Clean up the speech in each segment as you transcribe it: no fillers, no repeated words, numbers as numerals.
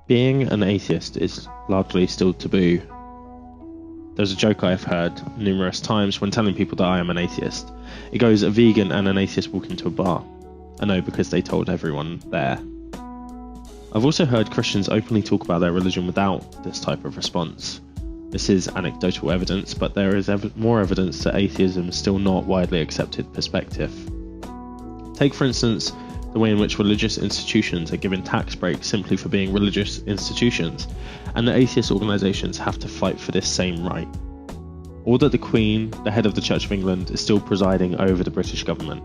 Being an atheist is largely still taboo. There's a joke I've heard numerous times when telling people that I am an atheist. It goes, a vegan and an atheist walk into a bar. I know, because they told everyone there. I've also heard Christians openly talk about their religion without this type of response. This is anecdotal evidence, but there is more evidence that atheism is still not widely accepted perspective. Take, for instance, the way in which religious institutions are given tax breaks simply for being religious institutions, and the atheist organisations have to fight for this same right. Or that the Queen, the head of the Church of England, is still presiding over the British government.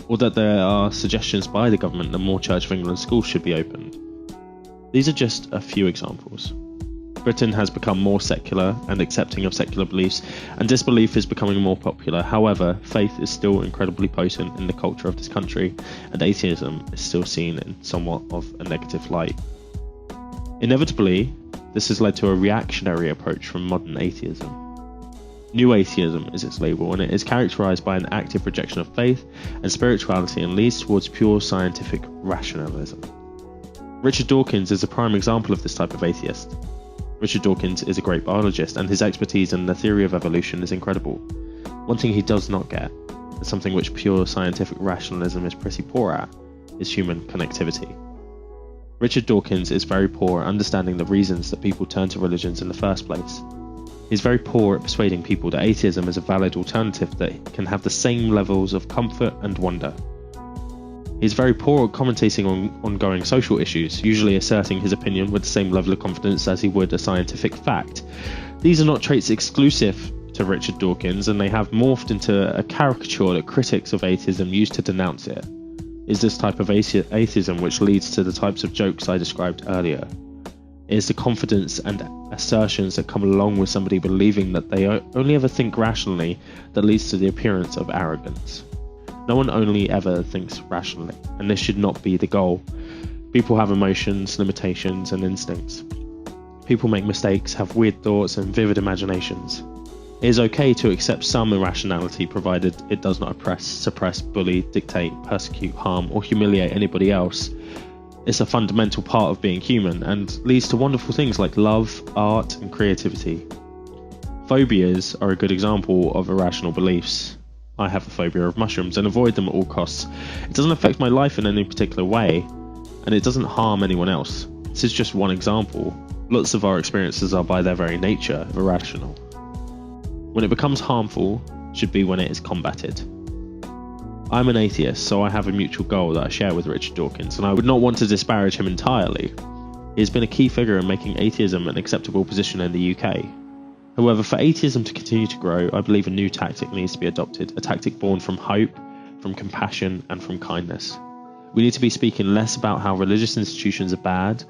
Or that there are suggestions by the government that more Church of England schools should be opened. These are just a few examples. Britain has become more secular and accepting of secular beliefs, and disbelief is becoming more popular. However, faith is still incredibly potent in the culture of this country, and atheism is still seen in somewhat of a negative light. Inevitably, this has led to a reactionary approach from modern atheism. New atheism is its label, and it is characterized by an active rejection of faith and spirituality and leads towards pure scientific rationalism. Richard Dawkins is a prime example of this type of atheist. Richard Dawkins is a great biologist, and his expertise in the theory of evolution is incredible. One thing he does not get, and something which pure scientific rationalism is pretty poor at, is human connectivity. Richard Dawkins is very poor at understanding the reasons that people turn to religions in the first place. He's very poor at persuading people that atheism is a valid alternative that can have the same levels of comfort and wonder. He's very poor at commentating on ongoing social issues, usually asserting his opinion with the same level of confidence as he would a scientific fact. These are not traits exclusive to Richard Dawkins, and they have morphed into a caricature that critics of atheism use to denounce it. It's this type of atheism which leads to the types of jokes I described earlier. It is the confidence and assertions that come along with somebody believing that they only ever think rationally that leads to the appearance of arrogance. No one only ever thinks rationally, and this should not be the goal. People have emotions, limitations, and instincts. People make mistakes, have weird thoughts, and vivid imaginations. It is okay to accept some irrationality provided it does not oppress, suppress, bully, dictate, persecute, harm, or humiliate anybody else. It's a fundamental part of being human and leads to wonderful things like love, art, and creativity. Phobias are a good example of irrational beliefs. I have a phobia of mushrooms and avoid them at all costs. It doesn't affect my life in any particular way, and it doesn't harm anyone else. This is just one example. Lots of our experiences are by their very nature irrational. When it becomes harmful, should be when it is combated. I'm an atheist, so I have a mutual goal that I share with Richard Dawkins, and I would not want to disparage him entirely. He has been a key figure in making atheism an acceptable position in the UK. However, for atheism to continue to grow, I believe a new tactic needs to be adopted, a tactic born from hope, from compassion, and from kindness. We need to be speaking less about how religious institutions are bad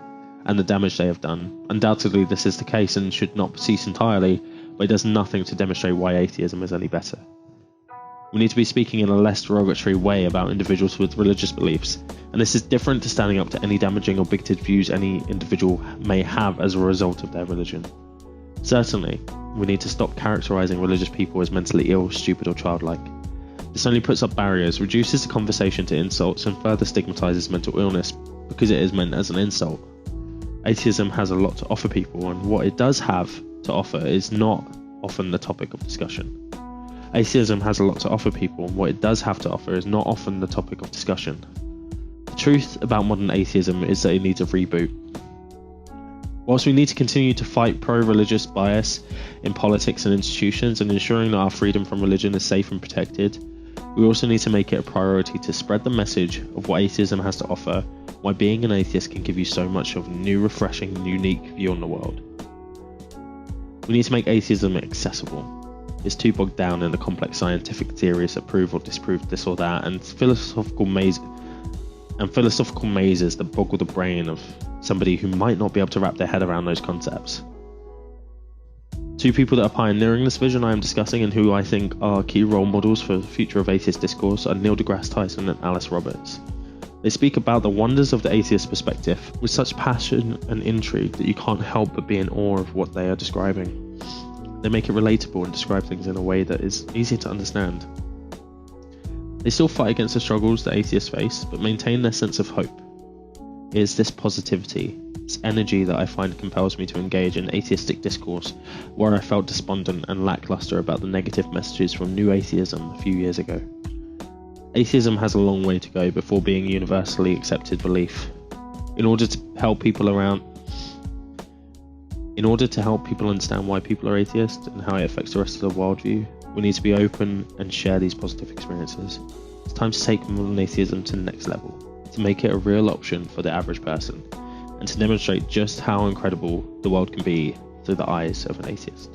and the damage they have done. Undoubtedly, this is the case and should not cease entirely, but it does nothing to demonstrate why atheism is any better. We need to be speaking in a less derogatory way about individuals with religious beliefs, and this is different to standing up to any damaging or bigoted views any individual may have as a result of their religion. Certainly, we need to stop characterising religious people as mentally ill, stupid, or childlike. This only puts up barriers, reduces the conversation to insults, and further stigmatises mental illness because it is meant as an insult. Atheism has a lot to offer people, and what it does have to offer is not often the topic of discussion. Atheism has a lot to offer people, and what it does have to offer is not often the topic of discussion. The truth about modern atheism is that it needs a reboot. Whilst we need to continue to fight pro-religious bias in politics and institutions and ensuring that our freedom from religion is safe and protected, we also need to make it a priority to spread the message of what atheism has to offer, why being an atheist can give you so much of a new, refreshing, unique view on the world. We need to make atheism accessible. It's too bogged down in the complex scientific theories that prove or disprove this or that, and philosophical mazes that boggle the brain of somebody who might not be able to wrap their head around those concepts. Two people that are pioneering this vision I am discussing and who I think are key role models for the future of atheist discourse are Neil deGrasse Tyson and Alice Roberts. They speak about the wonders of the atheist perspective with such passion and intrigue that you can't help but be in awe of what they are describing. They make it relatable and describe things in a way that is easy to understand. They still fight against the struggles that atheists face, but maintain their sense of hope. It is this positivity, this energy that I find compels me to engage in atheistic discourse where I felt despondent and lackluster about the negative messages from New Atheism a few years ago. Atheism has a long way to go before being universally accepted belief. In order to help people understand why people are atheists and how it affects the rest of the worldview, we need to be open and share these positive experiences. It's time to take modern atheism to the next level, to make it a real option for the average person, and to demonstrate just how incredible the world can be through the eyes of an atheist.